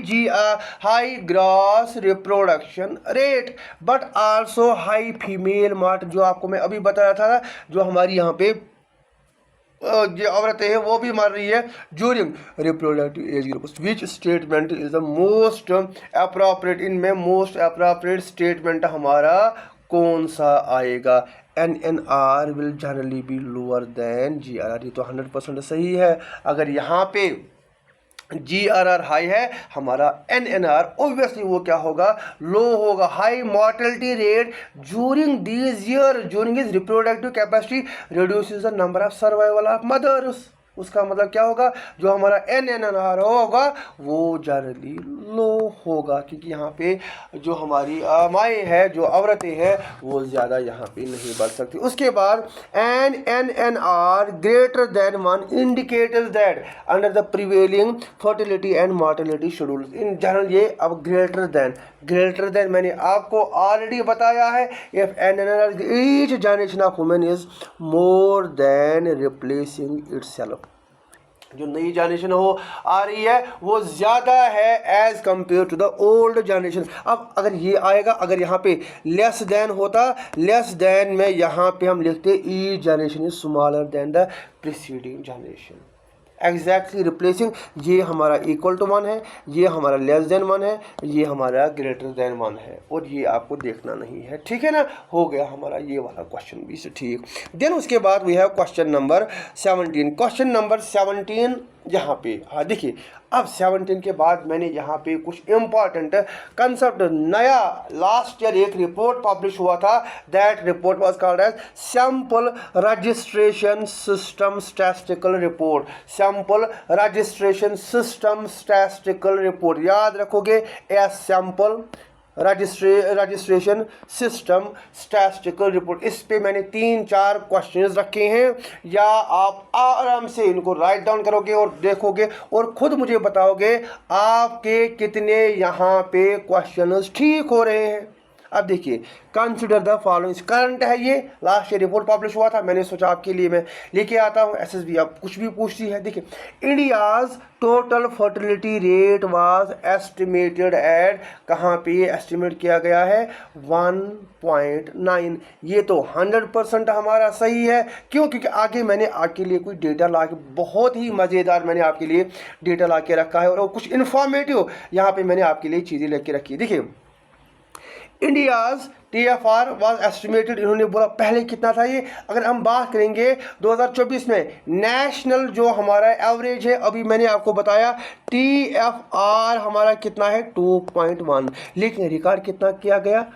gross reproduction rate but also high female mortality, जो आपको मैं अभी बता रहा था, जो हमारी यहाँ पे जो औरतें हैं वो भी मर रही है during reproductive age group. Which statement is the most appropriate, इनमें मोस्ट अप्रोप्रिएट स्टेटमेंट हमारा कौन सा आएगा? NNR will generally be lower than GRR, ये तो 100% सही है। अगर यहाँ पे GRR हाई है, हमारा NNR ऑब्वियसली वो क्या होगा? लो होगा। High mortality rate during this year, during his reproductive capacity reduces the number of survival of mothers. उसका मतलब क्या होगा? जो हमारा NNR होगा वो जनरली लो होगा, क्योंकि यहाँ पे जो हमारी माएँ है, जो औरतें हैं, वो ज़्यादा यहाँ पे नहीं बढ़ सकती। उसके बाद NNR greater than 1 indicators that under the prevailing fertility and mortality schedule. In general ये अब ग्रेटर देन मैंने आपको ऑलरेडी बताया है, if NNR each generation of women is more than replacing itself, जो नई जनरेशन हो आ रही है वो ज़्यादा है as compare to the old generation. अब अगर ये आएगा, अगर यहाँ पे लेस देन होता, लेस देन में यहाँ पे हम लिखते each generation is smaller than the preceding generation. Exactly replacing, ये हमारा इक्वल टू 1 है, ये हमारा लेस देन 1 है, ये हमारा ग्रेटर देन 1 है, और ये आपको देखना नहीं है। ठीक है ना? हो गया हमारा ये वाला क्वेश्चन भी से ठीक। देन उसके बाद we have question number 17। Question number 17 यहाँ पे, हाँ देखिए, अब 17 के बाद मैंने यहाँ पे कुछ इम्पॉर्टेंट कंसेप्ट, नया लास्ट ईयर एक रिपोर्ट पब्लिश हुआ था, that report was called as sample registration system statistical report. Sample registration system statistical report, याद रखोगे, as sample registration system statistical report. इस पे मैंने 3-4 क्वेश्चंस रखे हैं, या आप आराम से इनको राइट डाउन करोगे और देखोगे और खुद मुझे बताओगे आपके कितने यहाँ पे क्वेश्चंस ठीक हो रहे हैं। अब देखिए, कंसिडर द फॉलोइंग, करंट है ये, लास्ट ईयर रिपोर्ट पब्लिश हुआ था, मैंने सोचा आपके लिए मैं लेके आता हूँ। SSB अब कुछ भी पूछती है। देखिए, India's total fertility rate was estimated at, कहाँ पे एस्टिमेट किया गया है? 1.9। ये तो 100% हमारा सही है। क्यों? क्योंकि आगे मैंने आपके लिए कोई डेटा ला के, बहुत ही मज़ेदार मैंने आपके लिए डेटा ला के रखा है, और कुछ इन्फॉर्मेटिव यहाँ पे मैंने आपके लिए चीज़ें लेके रखी है। देखिए, इंडियाज TFR वाज एस्टिमेटेड, इन्होंने बोला पहले कितना था ये। अगर हम बात करेंगे 2024 में, नेशनल जो हमारा एवरेज है, अभी मैंने आपको बताया TFR हमारा कितना है? 2.1, लेकिन रिकॉर्ड कितना किया गया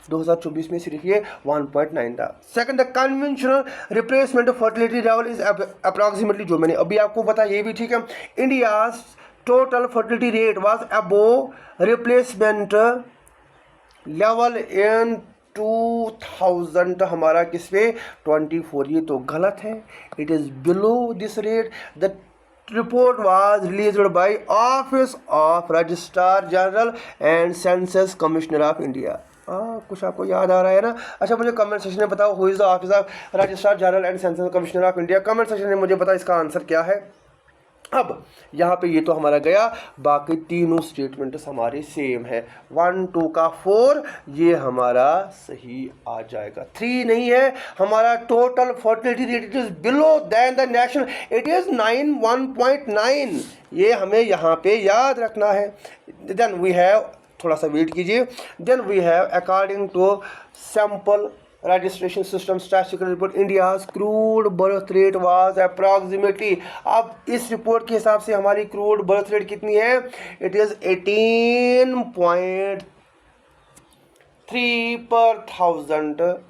2024 में? सिर्फ ये 1.9 था। Second, the conventional replacement fertility level is approximately, जो मैंने अभी आपको बताया ये भी ठीक है। India's total fertility rate was above replacement level in 2000, हमारा किस पे? 24। ये तो गलत है, it is below this rate. The report was released by office of registrar general and census commissioner of India. कुछ आपको याद आ रहा है ना? अच्छा, मुझे कमेंट सेक्शन में बताओ, who is the office of registrar general and census commissioner of India. Comment section में मुझे बताओ इसका आंसर क्या है। अब यहाँ पे ये तो हमारा गया, बाकी तीनों स्टेटमेंट्स हमारे सेम है। 1, 2 का 4 ये हमारा सही आ जाएगा। 3 नहीं है हमारा, total fertility rate it is below then the national, it is 1.9। ये हमें यहाँ पे याद रखना है। देन वी हैव, थोड़ा सा वेट कीजिए, then we have according to sample registration system statistical report, India's crude birth rate was approximately. अब इस रिपोर्ट के हिसाब से हमारी क्रूड बर्थ रेट कितनी है? इट इज 18.3 पर 1000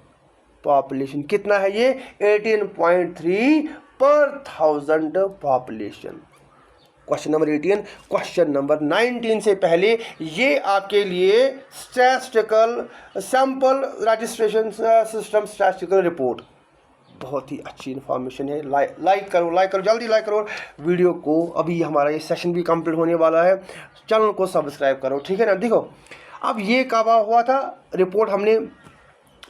पॉपुलेशन। कितना है ये? 18.3 पर 1000 population. Question number 18। Question number 19 से पहले ये आपके लिए statistical sample registration system statistical report, बहुत ही अच्छी इन्फॉर्मेशन है। लाइक करो, जल्दी लाइक करो वीडियो को। अभी हमारा ये सेशन भी कंप्लीट होने वाला है, चैनल को सब्सक्राइब करो, ठीक है ना? देखो, अब ये कब हुआ था रिपोर्ट, हमने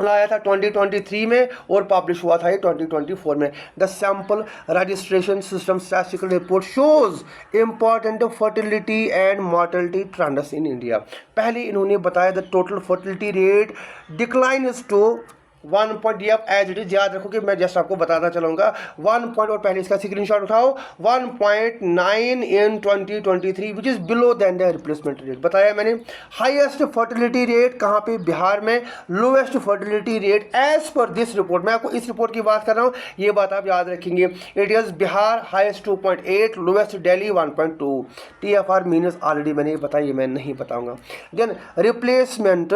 लाया था 2023 में और पब्लिश हुआ था ये 2024 में। The sample registration system statistical report shows important fertility and mortality trends in India. पहले इन्होंने बताया the total fertility rate decline is to 1 point, ये आप एज इट इज याद रखो कि मैं जस्ट आपको बताता चलूँगा 1 पॉइंट, और पहले इसका स्क्रीनशॉट उठाओ, 1.9 in 2023 which is below then the replacement rate. बताया मैंने हाईएस्ट फर्टिलिटी रेट कहाँ पे, बिहार में, lowest fertility rate as per this report, मैं आपको इस रिपोर्ट की बात कर रहा हूँ, ये बात आप याद रखेंगे। It is Bihar highest 2.8, lowest Delhi 1.2। TFR मीनस already मैंने बताया, मैं नहीं बताऊँगा। देन रिप्लेसमेंट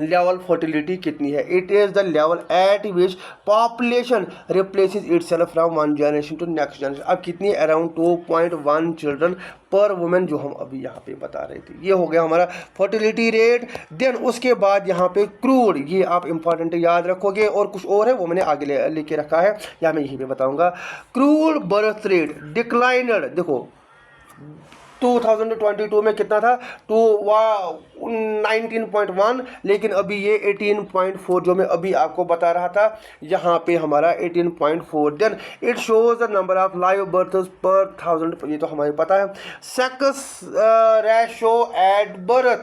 लेवल फर्टिलिटी कितनी है, it is the level at which population replaces itself from one generation to next generation. अब कितनी, अराउंड 2.1 चिल्ड्रन पर वुमेन, जो हम अभी यहाँ पे बता रहे थे। ये हो गया हमारा फर्टिलिटी रेट। देन उसके बाद यहाँ पे क्रूड, ये आप इंपॉर्टेंट याद रखोगे, और कुछ और है वो मैंने आगे लेके रखा है, या मैं यहीं पे बताऊँगा। क्रूड बर्थ रेट डिक्लाइनड, देखो 2022 में कितना था, 19.1, लेकिन अभी ये 18.4 जो मैं अभी आपको बता रहा था, यहाँ पे हमारा 18.4। Then it shows the number of live births per 1000, ये तो हमें पता है। सेक्स रेशो एट बर्थ,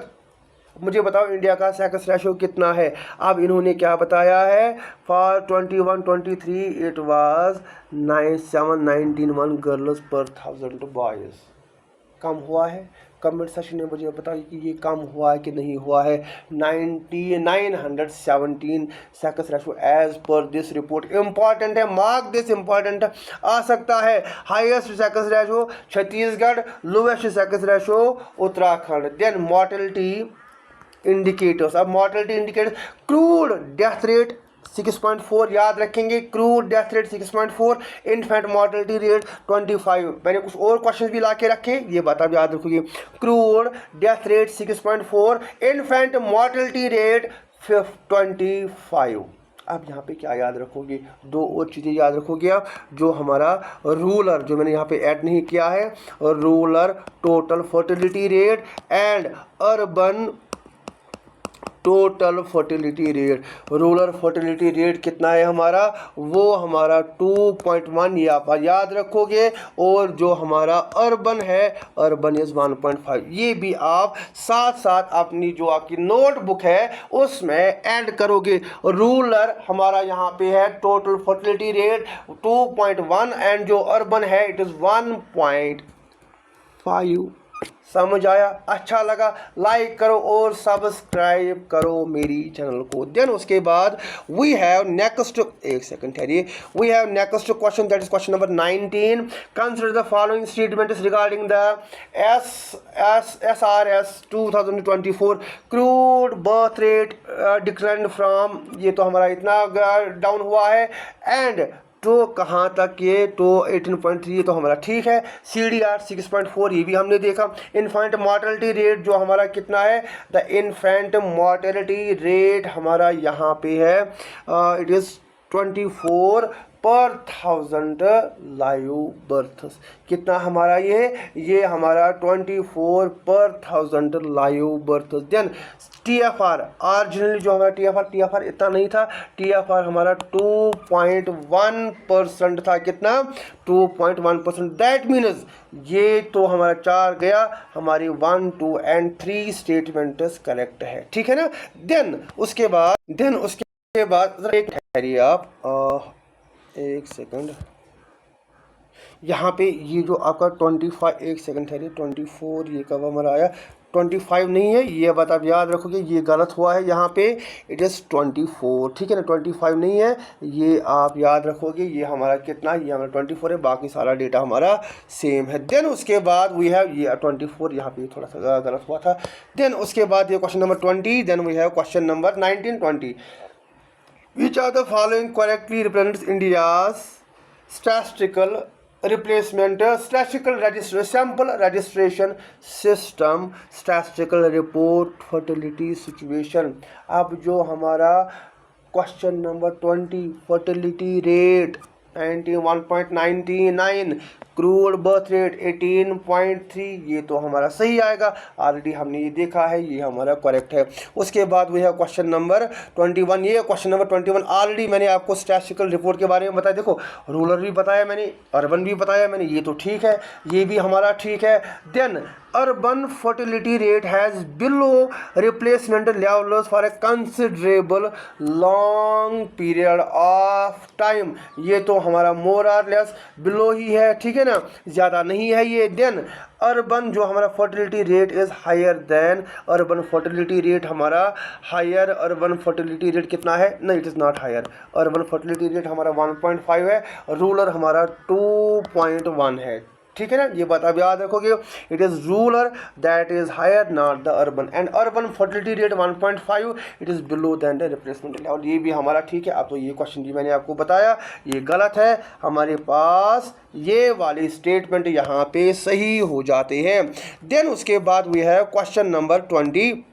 मुझे बताओ इंडिया का सेक्स रेशो कितना है। अब इन्होंने क्या बताया है, फॉर 21-23 इट वाज 791 गर्ल्स पर 1000 बॉयज़। कम हुआ है, कमेंट सेक्शन में मुझे बताइए कि ये कम हुआ है कि नहीं हुआ है। 917 sex ratio as per this report. Important है, मार्क दिस, इंपॉर्टेंट आ सकता है। Highest sex ratio Chhattisgarh, lowest sex ratio Uttarakhand. Then mortality indicators, अब mortality indicators, crude death rate 6.4 याद रखेंगे, crude death rate 6.4, infant mortality rate 25। मैंने कुछ और क्वेश्चन भी ला के रखे, ये बात आप याद रखोगे। Crude death rate 6.4, infant mortality rate 25। अब यहाँ पे क्या याद रखोगे, दो और चीज़ें याद रखोगे आप, जो हमारा रूरल, जो मैंने यहाँ पे ऐड नहीं किया है, rural total fertility rate and urban total fertility rate. Rural fertility rate कितना है हमारा, वो हमारा 2.1, ये आप याद रखोगे, और जो हमारा अर्बन है, अर्बन इज़ 1.5। ये भी आप साथ साथ अपनी जो आपकी नोटबुक है उसमें ऐड करोगे। रूरल हमारा यहाँ पे है टोटल फर्टिलिटी रेट 2.1 एंड जो अर्बन है इट इज़ 1.5। समझ आया, अच्छा लगा, लाइक करो और सब्सक्राइब करो मेरी चैनल को। देन उसके बाद वी हैव नेक्स्ट, एक सेकंड ठहरिए, we have next question, that is question number 19। Consider the following statements regarding the SRS 2024 crude birth rate decline from, ये तो हमारा इतना डाउन हुआ है, एंड तो कहाँ तक, ये तो 18.3, ये तो हमारा ठीक है। CDR 6.4, ये भी हमने देखा। इन्फेंट मॉर्टेलिटी रेट जो हमारा कितना है, द इन्फेंट मॉर्टेलिटी रेट हमारा यहाँ पे है, it is 24 per 1000 live births. कितना हमारा ये हमारा 24 per 1000 live births. Then TFR, originally जो हमारा TFR इतना नहीं था, TFR हमारा 2.1% था। कितना, 2.1%। दैट मीन्स ये तो हमारा 4 गया, हमारी 1, 2 एंड 3 स्टेटमेंट्स करेक्ट है, ठीक है ना। देन उसके बाद एक ठहरिए आप, एक सेकंड, यहाँ पे ये जो आपका 25, एक सेकंड ठहरिए, 24 ये कब हमारा आया, 25 नहीं है, ये बात आप याद रखोगे, ये गलत हुआ है यहाँ पे, इट इज़ 24, ठीक है ना, 25 नहीं है, ये आप याद रखोगे। ये हमारा कितना, ये हमारा 24 है, बाकी सारा डेटा हमारा सेम है। देन उसके बाद वी हैव ये 24, यहाँ पे थोड़ा सा गलत हुआ था। देन उसके बाद ये question number 20, then we have question number 19-20। Which are the following correctly represents India's statistical replacement, statistical sample registration system, statistical report, fertility situation। अब जो हमारा question number 20, fertility rate 91.99, crude birth rate 18.3, ये तो हमारा सही आएगा, already हमने ये देखा है, ये हमारा करेक्ट है। उसके बाद वो है क्वेश्चन नंबर 21। ये क्वेश्चन नंबर 21 ऑलरेडी मैंने आपको स्टैटिस्टिकल रिपोर्ट के बारे में बताया। देखो रूरल भी बताया मैंने, अर्बन भी बताया मैंने, ये तो ठीक है, ये भी हमारा ठीक है। Then urban fertility rate has below replacement levels for a considerable long period of time, ये तो हमारा more or less below ही है, ठीक है ना, ज़्यादा नहीं है ये। देन अर्बन जो हमारा fertility rate is higher than urban fertility rate, हमारा हायर अर्बन फर्टिलिटी रेट कितना है, नहीं it is not higher, urban fertility rate हमारा 1.5 है, रूरल हमारा 2.1 है, ठीक है ना, ये बात आप याद रखोगे। It is rural that is higher not the urban, and urban fertility rate 1.5 it is below than the replacement level, ये भी हमारा ठीक है। अब तो ये क्वेश्चन भी मैंने आपको बताया ये गलत है, हमारे पास ये वाली स्टेटमेंट यहाँ पे सही हो जाते हैं। देन उसके बाद वी है क्वेश्चन नंबर 20,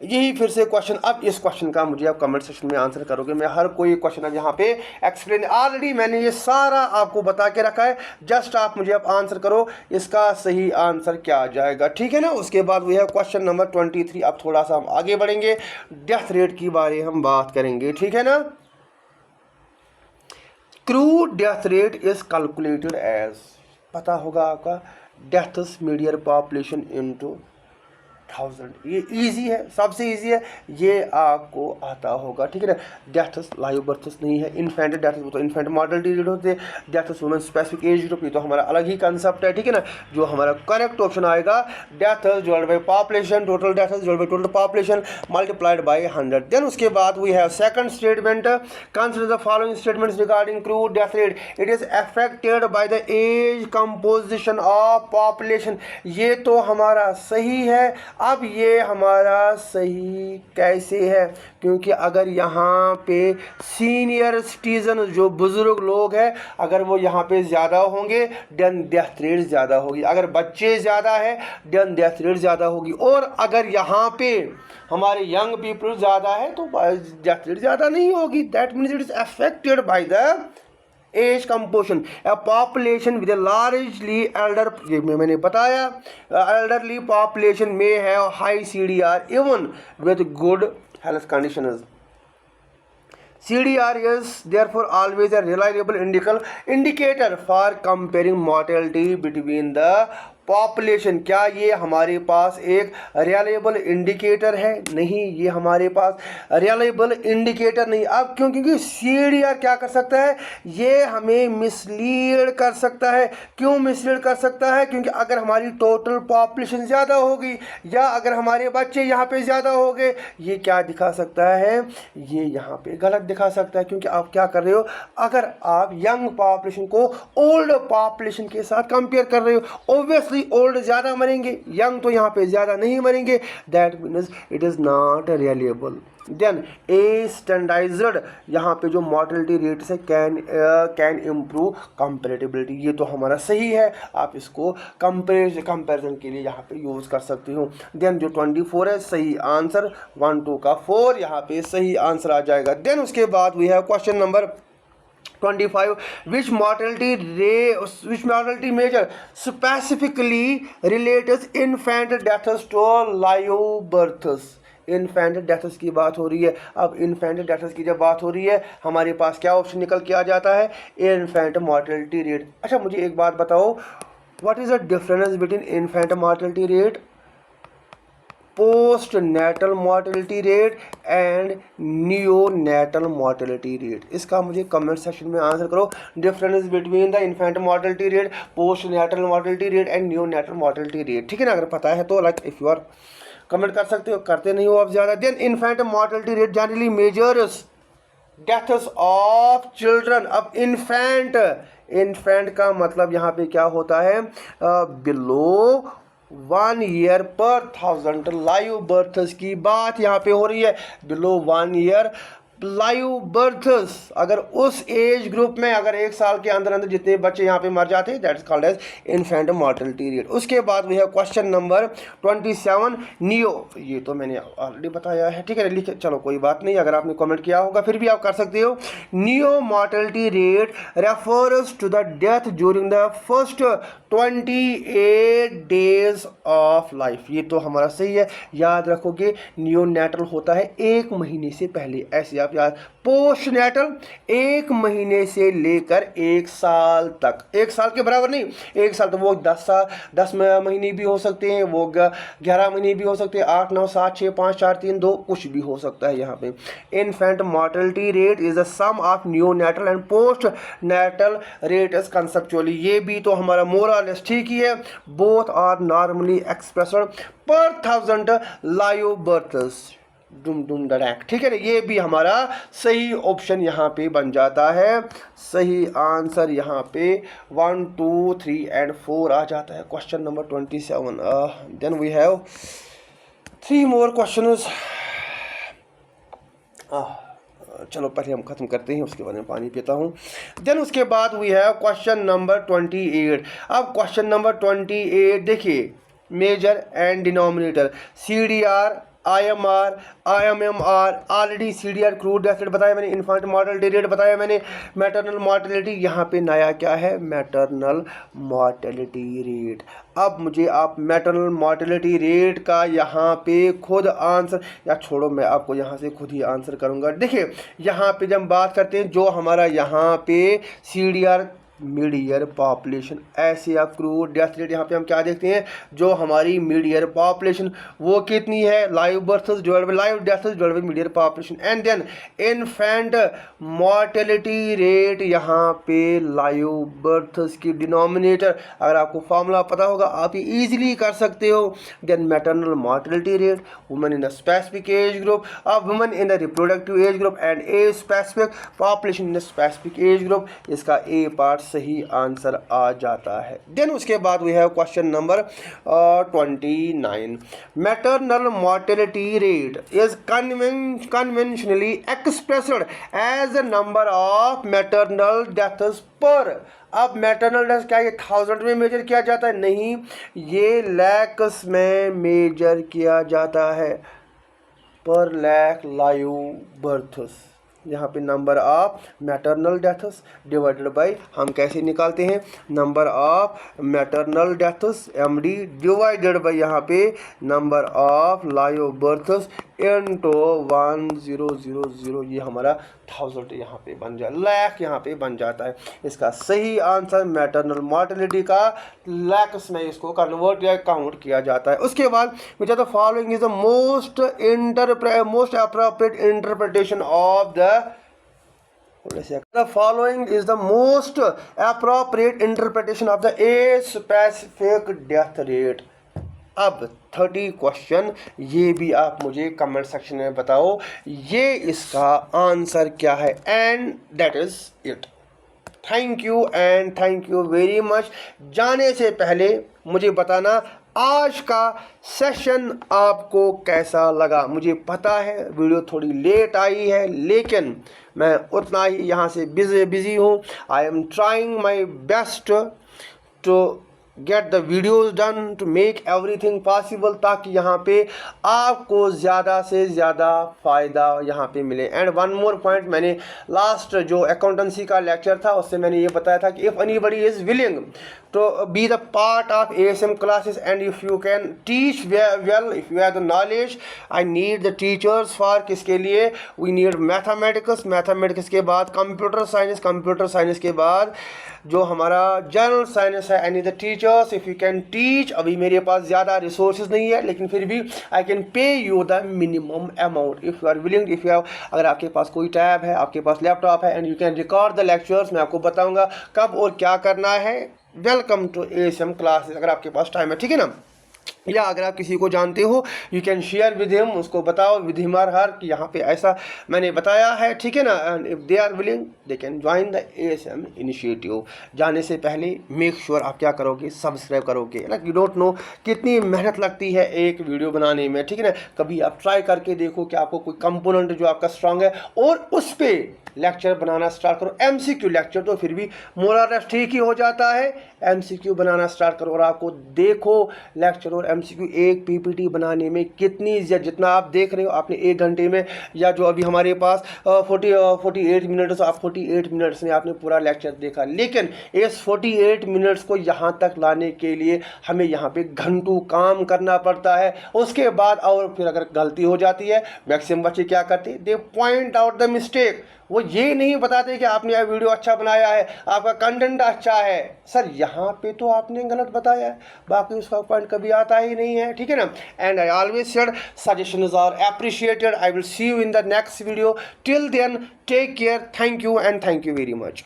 यही फिर से क्वेश्चन। अब इस क्वेश्चन का मुझे आप कमेंट सेक्शन में आंसर करोगे, मैं हर कोई क्वेश्चन अब यहाँ पे एक्सप्लेन, ऑलरेडी मैंने ये सारा आपको बता के रखा है, जस्ट आप मुझे अब आंसर करो इसका सही आंसर क्या आ जाएगा, ठीक है ना। उसके बाद वो है क्वेश्चन नंबर 23। अब थोड़ा सा हम आगे बढ़ेंगे, डेथ रेट की बारे हम बात करेंगे, ठीक है ना। Crude death rate is calculated as, पता होगा आपका, डेथ्स मीडियन पॉपुलेशन इनटू 1000, ये इजी है, सबसे इजी है, ये आपको आता होगा, ठीक है ना। डेथ्स लाइव बर्थ्स नहीं है, इन्फेंट डेथ्स तो इन्फेंट मॉर्टलिटी रेट होते हैं, deaths women specific age group, ये तो हमारा अलग ही कंसेप्ट है, ठीक है ना। जो हमारा करेक्ट ऑप्शन आएगा, deaths divided by population, total deaths divided by total population multiplied by 100। Then उसके बाद we have second statement, consider the following statements regarding crude death rate, it is affected by the age composition of population, ये तो हमारा सही है। अब ये हमारा सही कैसे है, क्योंकि अगर यहाँ पे सीनियर सिटीजन जो बुजुर्ग लोग हैं अगर वो यहाँ पे ज़्यादा होंगे देन डेथ रेट ज़्यादा होगी, अगर बच्चे ज़्यादा है देन डेथ रेट ज़्यादा होगी, और अगर यहाँ पे हमारे यंग पीपल ज़्यादा है तो डेथ रेट ज़्यादा नहीं होगी। That means it is affected by the age composition, a population with a largely elder, ये मैंने बताया, एल्डरली पॉपुलेशन में है high CDR even with good health conditions. CDR is therefore always a reliable indicator for comparing mortality between the population. क्या ये हमारे पास एक reliable indicator है? नहीं, ये हमारे पास रिलायबल इंडिकेटर नहीं। अब क्यों? क्योंकि CDR क्या कर सकता है, ये हमें मिसलीड कर सकता है। क्यों मिसलीड कर सकता है? क्योंकि अगर हमारी टोटल पॉपुलेशन ज़्यादा होगी या अगर हमारे बच्चे यहाँ पे ज़्यादा हो गए, ये क्या दिखा सकता है, ये यहाँ पे गलत दिखा सकता है। क्योंकि आप क्या कर रहे हो, अगर आप यंग पॉपुलेशन को ओल्ड पॉपुलेशन के साथ कंपेयर कर रहे हो, ऑब्वियसली ओल्ड ज़्यादा मरेंगे, यंग तो यहाँ पे ज़्यादा नहीं मरेंगे। That means it is not reliable. Then a standardized, यहाँ पे जो मॉर्टलिटी रेट है कैन इम्प्रूव कंपेरेटिबिलिटी, ये तो हमारा सही है। आप इसको कंपेरिजन के लिए यहाँ पे यूज़ कर सकते हो। देन जो 24 है सही आंसर, 1 2 का 4 यहाँ पे सही आंसर आ जाएगा। देन उसके बाद we have question number 25, which mortality measure specifically relates infant deaths to live births? Infant deaths की बात हो रही है। अब इन्फेंट डेथ्स की जब बात हो रही है हमारे पास क्या ऑप्शन निकल के आ जाता है, इन्फेंट मॉर्टेलिटी रेट। अच्छा मुझे एक बात बताओ, what is the difference between infant mortality rate, post natal mortality rate and neonatal mortality rate? इसका मुझे कमेंट सेक्शन में आंसर करो। Difference between the infant mortality rate, post natal mortality rate and neonatal mortality rate, ठीक है ना। अगर पता है तो like if you are comment कर सकते हो, करते नहीं हो आप ज़्यादा। Then infant mortality rate generally measures deaths of children. अब इन्फेंट का मतलब यहाँ पे क्या होता है, बिलो 1 ईयर पर 1000 लाइव बर्थ्स की बात यहाँ पे हो रही है। बिलो 1 ईयर लाइव बर्थ्स, अगर उस एज ग्रुप में अगर 1 साल के अंदर अंदर जितने बच्चे यहाँ पे मर जाते हैं, that is called as infant mortality rate. उसके बाद we have question number 27 neo, ये तो मैंने ऑलरेडी बताया है, ठीक है, लिखे, चलो कोई बात नहीं, अगर आपने कमेंट किया होगा फिर भी आप कर सकते हो। Neo mortality rate refers to the death during the first 28 days of life. ये तो हमारा सही है, याद रखोगे नियोनेटल होता है 1 महीने से पहले, ऐसे आप याद। पोस्टनेटल 1 महीने से लेकर 1 साल तक, 1 साल के बराबर नहीं, 1 साल तो वो 10 महीने भी हो सकते हैं, वो 11 महीने भी हो सकते हैं, 8 9 7 6 5 4 3 2 कुछ भी हो सकता है यहाँ पे। Infant mortality rate is the sum of neonatal and post natal rate is conceptually. ये भी तो हमारा मोरलेस ठीक ही है, बोथ आर नॉर्मली एक्सप्रेस्ड पर 1000 लाइव बर्थ्स, डुम डुम डरैक, ठीक है ना। ये भी हमारा सही ऑप्शन यहाँ पे बन जाता है। सही आंसर यहाँ पे 1 2 3 एंड 4 आ जाता है। Question number 27। Then we have 3 more questions. चलो पहले हम ख़त्म करते हैं, उसके बाद में पानी पीता हूँ। देन उसके बाद वी हैव क्वेश्चन नंबर 28। अब क्वेश्चन नंबर 28 देखिए, major and denominator, CDR, IMR, IMMR, already CDR crude death rate बताया मैंने, इन्फेंट मॉर्टेलिटी रेट बताया मैंने, मैटरनल मॉर्टेलिटी, यहाँ पे नया क्या है, मैटरनल मॉर्टेलिटी रेट। अब मुझे आप मैटरनल मॉर्टेलिटी रेट का यहाँ पे खुद आंसर, या छोड़ो मैं आपको यहाँ से खुद ही आंसर करूँगा। देखिए यहाँ पे जब बात करते हैं, जो हमारा यहाँ पे CDR मिड ईयर पॉपुलेशन, ऐसे आप क्रूड डेथ रेट, यहाँ पे हम क्या देखते हैं, जो हमारी मिड ईयर पॉपुलेशन वो कितनी है, live births divided by live deaths divided by mid year population. And then infant mortality rate, यहाँ पे लाइव बर्थ्स की डिनोमिनेटर, अगर आपको फॉर्मूला पता होगा आप ये ईजिली कर सकते हो। Then maternal mortality rate, women in the specific age group, women in the reproductive age group and age specific population in the specific age group, इसका ए पार्ट सही आंसर आ जाता है। देन उसके बाद we have question number 29। Maternal mortality rate is conventionally expressed as the number of maternal deaths per. अब maternal death क्या ये 1000 में मेजर किया जाता है, नहीं, ये लैक्स में मेजर किया जाता है, पर लैख लाइव बर्थ्स। यहाँ पे number of maternal deaths divided by, हम कैसे निकालते हैं, number of maternal deaths MD divided by यहाँ पे number of live births into 1000, ये हमारा 1000 यहाँ पे बन जाए, लाख यहाँ पे बन जाता है। इसका सही आंसर मैटरनल मॉर्टेलिटी का लैक्स में इसको कन्वर्ट या काउंट किया जाता है। उसके बाद which are the following is the most appropriate interpretation of the following is the most appropriate interpretation of the age specific death rate। अब 30 क्वेश्चन, ये भी आप मुझे कमेंट सेक्शन में बताओ ये इसका आंसर क्या है, and that is it. Thank you and thank you very much. जाने से पहले मुझे बताना आज का सेशन आपको कैसा लगा। मुझे पता है वीडियो थोड़ी लेट आई है, लेकिन मैं उतना ही यहाँ से बिजी हूँ। I am trying my best to get the videos done, to make everything possible, ताकि यहाँ पे आपको ज़्यादा से ज़्यादा फ़ायदा यहाँ पे मिले। एंड वन मोर पॉइंट, मैंने लास्ट जो अकाउंटेंसी का लेक्चर था उससे मैंने ये बताया था कि if anybody is willing to be the part of ASM classes and if you can teach well, if you have the knowledge, I need the teachers for किसके लिए, we need mathematics के बाद computer science के बाद जो हमारा general science है, I need the teachers if you can teach। अभी मेरे पास ज़्यादा रिसोर्सेज नहीं है, लेकिन फिर भी I can pay you the minimum amount if you are willing, if you have, अगर आपके पास कोई टैब है, आपके पास लैपटॉप है, and you can record the lectures, मैं आपको बताऊंगा कब और क्या करना है। वेलकम टू ASM क्लासेस, अगर आपके पास टाइम है, ठीक है ना। या अगर आप किसी को जानते हो you can share with him, उसको बताओ विद हिम और हर कि यहाँ पे ऐसा मैंने बताया है, ठीक है ना। And if they are willing they can join the ASM initiative. जाने से पहले मेक श्योर आप क्या करोगे, सब्सक्राइब करोगे। लाइक यू डोंट नो कितनी मेहनत लगती है एक वीडियो बनाने में, ठीक है ना। कभी आप ट्राई करके देखो कि आपको कोई कंपोनेंट जो आपका स्ट्रांग है और उस पर लेक्चर बनाना स्टार्ट करो। MCQ लेक्चर तो फिर भी मोरलेस ठीक ही हो जाता है, MCQ बनाना स्टार्ट करो और आपको देखो लेक्चर और MCQ एक PPT बनाने में कितनी जितना आप देख रहे हो आपने 1 घंटे में, या जो अभी हमारे पास 48 मिनट्स, तो आप 48 मिनट्स में आपने पूरा लेक्चर देखा। लेकिन इस 48 मिनट्स को यहाँ तक लाने के लिए हमें यहाँ पे घंटों काम करना पड़ता है। उसके बाद और फिर अगर गलती हो जाती है, मैक्सिमम बच्चे क्या करते हैं, दे पॉइंट आउट द मिस्टेक। वो ये नहीं बताते कि आपने यह वीडियो अच्छा बनाया है, आपका कंटेंट अच्छा है। सर यहाँ पे तो आपने गलत बताया है, बाकी उसका पॉइंट कभी आता ही नहीं है, ठीक है ना। And I always said suggestions are appreciated. I will see you in the next video. Till then take care, thank you and thank you very much.